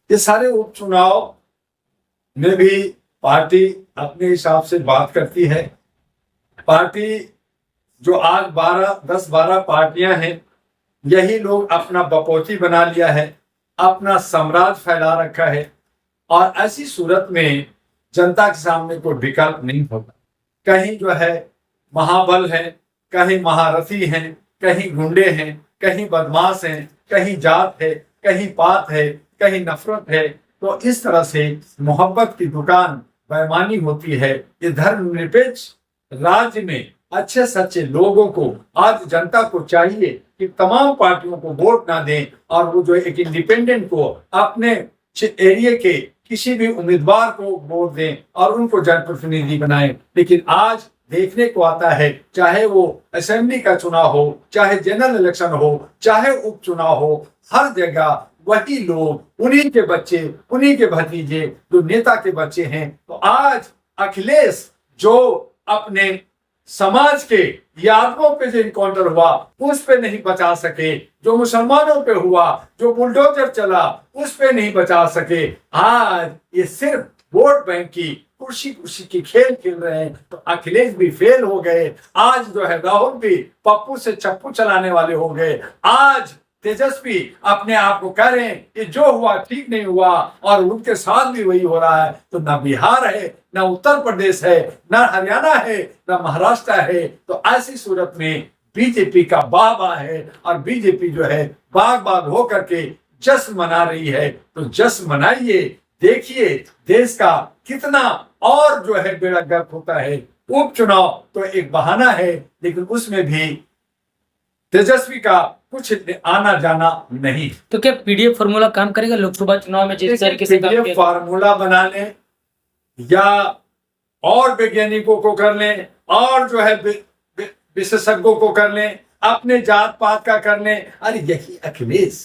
ये सारे उपचुनाव में भी पार्टी अपने हिसाब से बात करती है। पार्टी जो आज 10-12 पार्टियां हैं, यही लोग अपना बपोती बना लिया है, अपना साम्राज्य फैला रखा है। और ऐसी सूरत में जनता के सामने कोई विकल्प नहीं होता। कहीं जो है महाबल है, कहीं महारथी हैं, कहीं गुंडे हैं, कहीं बदमाश हैं, कहीं जात है, कहीं पात है, कहीं नफरत है। तो इस तरह से मोहब्बत की दुकान बेईमानी होती है। ये धर्मनिरपेक्ष राज्य में अच्छे सच्चे लोगों को, आज जनता को चाहिए कि तमाम पार्टियों को वोट ना दें और वो जो एक इंडिपेंडेंट को, अपने एरिया के किसी भी उम्मीदवार को वोट दें और उनको जनप्रतिनिधि बनाएं। लेकिन आज देखने को आता है, चाहे वो असेंबली का चुनाव हो, चाहे जनरल इलेक्शन हो, चाहे उपचुनाव हो, हर जगह वही लोग, उन्हीं के बच्चे, उन्हीं के भतीजे जो नेता के बच्चे हैं। तो आज अखिलेश जो अपने समाज के यादवों पे जो इनकाउंटर हुआ उस पे नहीं बचा सके, जो मुसलमानों पे हुआ, जो बुलडोजर चला उस पे नहीं बचा सके, आज ये सिर्फ वोट बैंक की कुर्सी की खेल खेल रहे हैं। तो अखिलेश भी फेल हो गए। आज जो है राहुल भी पप्पू से चप्पू चलाने वाले हो गए। आज तेजस्वी अपने आप को कह रहे हैं कि जो हुआ ठीक नहीं हुआ, और उनके साथ भी वही हो रहा है। तो ना बिहार है, ना उत्तर प्रदेश है, ना हरियाणा है, ना महाराष्ट्र है। तो ऐसी सूरत में बीजेपी का बाबा है और बीजेपी जो है बाग बाग हो करके जश्न मना रही है। तो जश्न मनाइए, देखिए देश का कितना और जो है बेड़ा गर्क होता है। उपचुनाव तो एक बहाना है, लेकिन उसमें भी तेजस्वी का कुछ आना जाना नहीं। तो क्या पीडीएफ फार्मूला काम करेगा लोकसभा चुनाव में जिस तरीके से पीडीएफ फार्मूला बना लें या और वैज्ञानिकों को कर लें और जो है विशेषज्ञों को कर लें, अपने जात पात का कर लें। अरे यही अखिलेश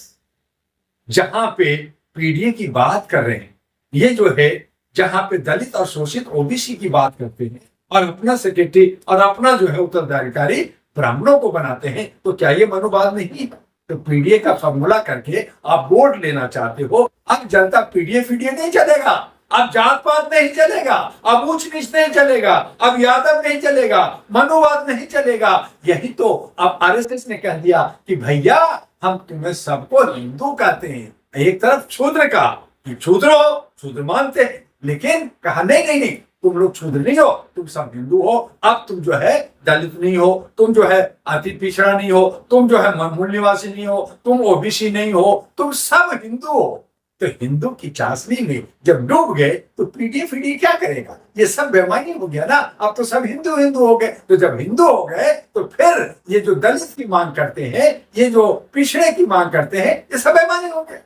जहां पे पीडीए की बात कर रहे हैं, ये जो है जहां पे दलित और शोषित ओबीसी की बात करते हैं और अपना सेक्रेटरी और अपना जो है उत्तराधिकारी ब्राह्मणों को बनाते हैं, तो क्या ये मनोभाव नहीं? तो पीडीए का फॉर्मूला करके आप वोट लेना चाहते हो। अब जनता पीडीए नहीं चलेगा, अब जात पात नहीं चलेगा, अब ऊंच नीच नहीं चलेगा, अब यादव नहीं चलेगा, मनोवाद नहीं चलेगा। यही तो अब आरएसएस ने कह दिया कि भैया हम तुम्हें सबको हिंदू कहते हैं। एक तरफ शूद्र का कि शूद्र मानते हैं, लेकिन कहा नहीं, तुम लोग शूद्र नहीं हो, तुम सब हिंदू हो। अब तुम जो है दलित नहीं हो, तुम जो है अति पिछड़ा नहीं हो, तुम जो है मूल निवासी नहीं हो, तुम ओबीसी नहीं हो, तुम सब हिंदू हो। तो हिंदू की चाशनी में जब डूब गए तो पीडीए क्या करेगा? ये सब बेईमानी हो गया ना। अब तो सब हिंदू हो गए। तो जब हिंदू हो गए तो फिर ये जो दलित की मांग करते हैं, ये जो पिछड़े की मांग करते हैं, ये सब बेईमानी हो गए।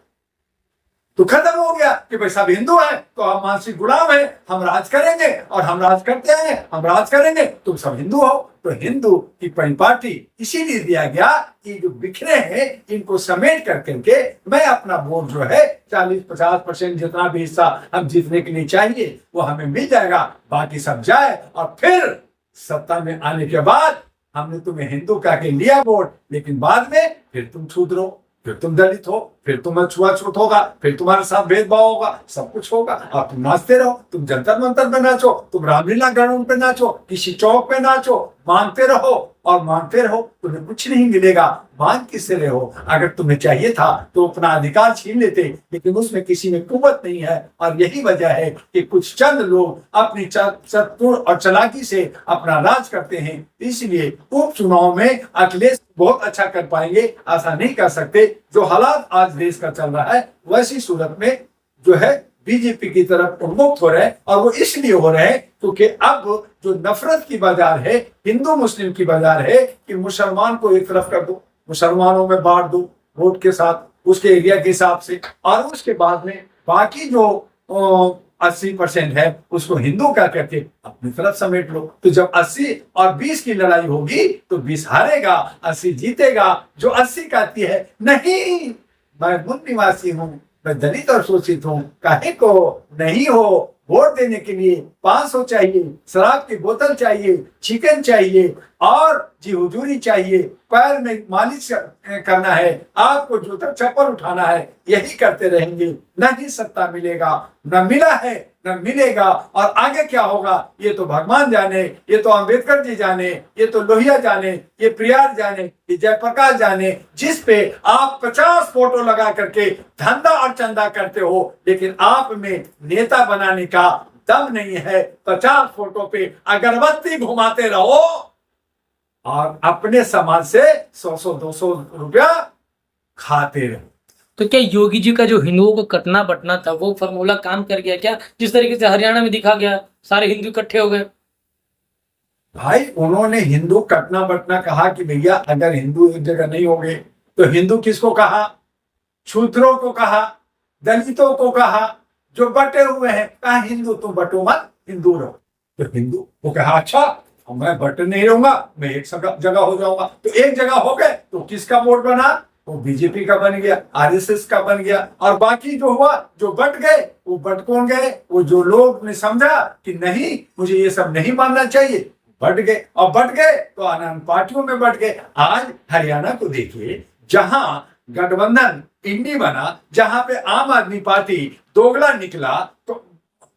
तो खत्म हो गया कि भाई सब हिंदू हैं तो हम मानसिक गुलाम हैं, हम राज करेंगे और हम राज करते हैं, हम राज करेंगे, तुम सब हिंदू हो। तो हिंदू की पार्टी इसीलिए दिया गया कि जो बिखरे हैं इनको समेट करके मैं अपना वोट जो है 40-50% जितना भी हिस्सा हम जीतने के लिए चाहिए वो हमें मिल जाएगा, बाकी सब जाए। और फिर सत्ता में आने के बाद हमने तुम्हें हिंदू कह के लिया वोट, लेकिन बाद में फिर तुम शूद्र हो, फिर तुम दलित हो, फिर तुम्हें छुआछूत होगा, फिर तुम्हारे साथ भेदभाव होगा, सब कुछ होगा। और तुम नाचते रहो, तुम जंतर मंतर पे नाचो, तुम रामलीला ग्राउंड पे नाचो, किसी चौक पे नाचो, मांगते रहो और मांगते रहो, तुम्हें कुछ नहीं मिलेगा। मांग किससे रहे हो? अगर तुम्हें चाहिए था तो अपना अधिकार छीन लेते, लेकिन उसमें किसी में कुव्वत नहीं है। और यही वजह है कि कुछ चंद लोग अपनी चतुर और चालाकी से अपना राज करते हैं। इसलिए उपचुनाव में अखिलेश बहुत अच्छा कर पाएंगे ऐसा नहीं कर सकते। जो हालात आज देश का चल रहा है, वैसी सूरत में जो है बीजेपी की तरफ उन्मुक्त हो रहे हैं। और वो इसलिए हो रहे हैं क्योंकि अब जो नफरत की बाजार है, हिंदू मुस्लिम की बाजार है कि मुसलमान को एक तरफ कर दो, मुसलमानों में बांट दो वोट के साथ उसके एरिया के हिसाब से, और उसके बाद में बाकी जो 80% है उसको हिंदू का करके अपनी तरफ समेट लो। तो जब 80 और 20 की लड़ाई होगी तो 20 हारेगा, 80 जीतेगा। जो 80 कहती है नहीं मैं मूल निवासी हूँ, मैं दलित और शोषित हूँ, काहे को नहीं हो, वोट देने के लिए 500 चाहिए, शराब की बोतल चाहिए, चिकन चाहिए और जी हुजूरी चाहिए, पैर में मालिश करना है, आपको जूता चप्पल उठाना है, यही करते रहेंगे, नहीं सत्ता मिलेगा, न मिला है न मिलेगा। और आगे क्या होगा ये तो भगवान जाने, ये तो अंबेडकर जी जाने, ये तो लोहिया जाने, ये प्रियार जाने, ये जयप्रकाश जाने, जिस पे आप 50 फोटो लगा करके धंधा और चंदा करते हो, लेकिन आप में नेता बनाने का दम नहीं है। 50 फोटो पे अगरबत्ती घुमाते रहो और अपने समाज से 100-200 रुपया खाते रहो। तो क्या योगी जी का जो हिंदुओं को कटना बटना था वो फॉर्मूला काम कर गया क्या? जिस तरीके से हरियाणा में दिखा गया, सारे हिंदू इकट्ठे हो गए। भाई उन्होंने हिंदू कटना बटना कहा कि भैया अगर हिंदू एक जगह नहीं होंगे तो हिंदू किसको कहा? शूद्रों को कहा, दलितों को कहा, जो बटे हुए हैं कहा हिंदू तुम बटो मत, हिंदू रहो। तो हिंदू को कहा अच्छा मैं बट नहीं रहूंगा, मैं एक जगह हो जाऊंगा। तो एक जगह हो गए तो किसका वोट बना? वो बीजेपी का बन गया, आरएसएस का बन गया। और बाकी जो हुआ, जो बट गए वो बट कौन गए? वो जो लोग ने समझा कि नहीं मुझे ये सब नहीं मानना चाहिए, बट गए। और बट गए तो अनंत पार्टियों में बट गए। आज हरियाणा को देखिए, जहां गठबंधन इंडी बना, जहां पे आम आदमी पार्टी दोगला निकला, तो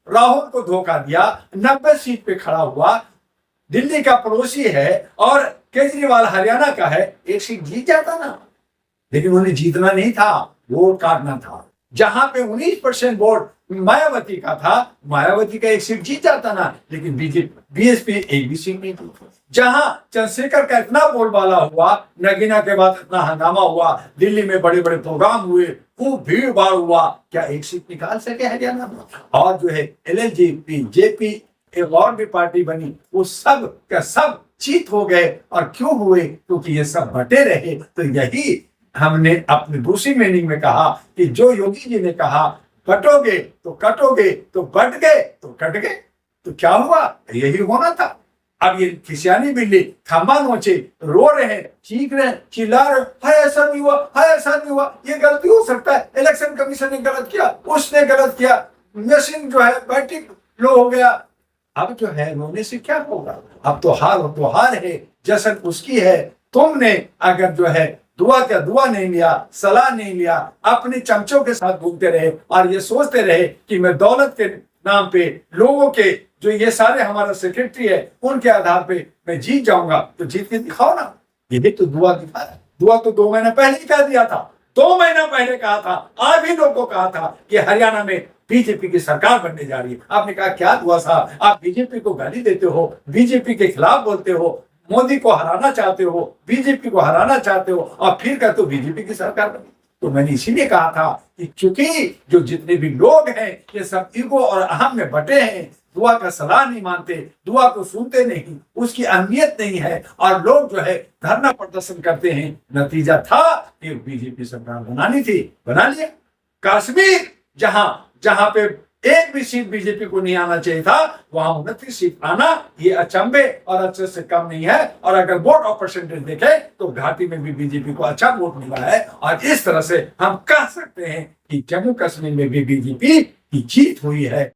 राहुल को धोखा दिया, 90 सीट पे खड़ा हुआ, दिल्ली का पड़ोसी है और केजरीवाल हरियाणा का है, एक सीट जीत जाता ना। लेकिन उन्हें जीतना नहीं था, वोट काटना था। जहां पे 19% वोट मायावती का था, मायावती का एक सीट जीत जाता ना, लेकिन बीएसपी एक भी सीट नहीं थी। जहां चंद्रशेखर का इतना बोलबाला हुआ, नगीना के बाद इतना हंगामा हुआ, दिल्ली में बड़े बड़े प्रोग्राम हुए, खूब भीड़ भाड़ हुआ, क्या एक सीट निकाल सके हरियाणा में? और जो है एलएलजेपी, जेपी, एक और भी पार्टी बनी, वो सब का सब जीत हो गए। और क्यों हुए? क्योंकि ये सब बटे रहे। तो यही हमने अपनी दूसरी मीनिंग में कहा कि जो योगी जी ने कहा बटोगे तो कटोगे, तो बट गए तो कट गए, तो क्या हुआ? यही होना था। अब ये खिसियानी बिल्ली खंबा नोचे, रो रहे हैं, चीख रहे हैं, चिल्ला रहे, हाय ऐसा नहीं हुआ, हाय ऐसा नहीं हुआ, ये गलती हो सकता है, इलेक्शन कमीशन ने गलत किया, उसने गलत किया, मशीन जो है बैटरी लो हो गया। अब जो है रोने से क्या होगा? अब तो हार है, जश्न उसकी है। तुमने अगर जो है दुआ नहीं लिया, सलाह नहीं लिया, अपने चमचों के साथ घूमते रहे और ये सोचते रहे कि मैं दौलत के नाम पे लोगों के जो ये सारे हमारा सेक्रेटरी है उनके आधार पे मैं जीत जाऊंगा, तो जीत के दिखाओ ना। ये भी तो दुआ दिखा है। दुआ तो 2 महीने पहले ही कह दिया था, 2 महीना पहले कहा था, आज भी लोगों को कहा था कि हरियाणा में बीजेपी की सरकार बनने जा रही है। आपने कहा क्या दुआ साहब, आप बीजेपी को गाली देते हो, बीजेपी के खिलाफ बोलते हो, मोदी को हराना चाहते हो, बीजेपी को हराना चाहते हो, और फिर कहते हो बीजेपी की सरकार बनी। तो मैंने इसीलिए कहा था कि चूंकि जो जितने भी लोग हैं ये सब ईगो और अहम में बटे हैं, दुआ का सलाह नहीं मानते, दुआ को सुनते नहीं, उसकी अहमियत नहीं है, और लोग जो है धरना प्रदर्शन करते हैं। नतीजा था कि बीजेपी सरकार बनानी थी, बना लिया। कश्मीर जहां पे एक भी सीट बीजेपी को नहीं आना चाहिए था, वहां 29 सीट आना ये अचंभे और अच्छे से कम नहीं है। और अगर वोट और परसेंटेज देखें तो घाटी में भी बीजेपी को अच्छा वोट मिला है। और इस तरह से हम कह सकते हैं कि जम्मू कश्मीर में भी बीजेपी की जीत हुई है।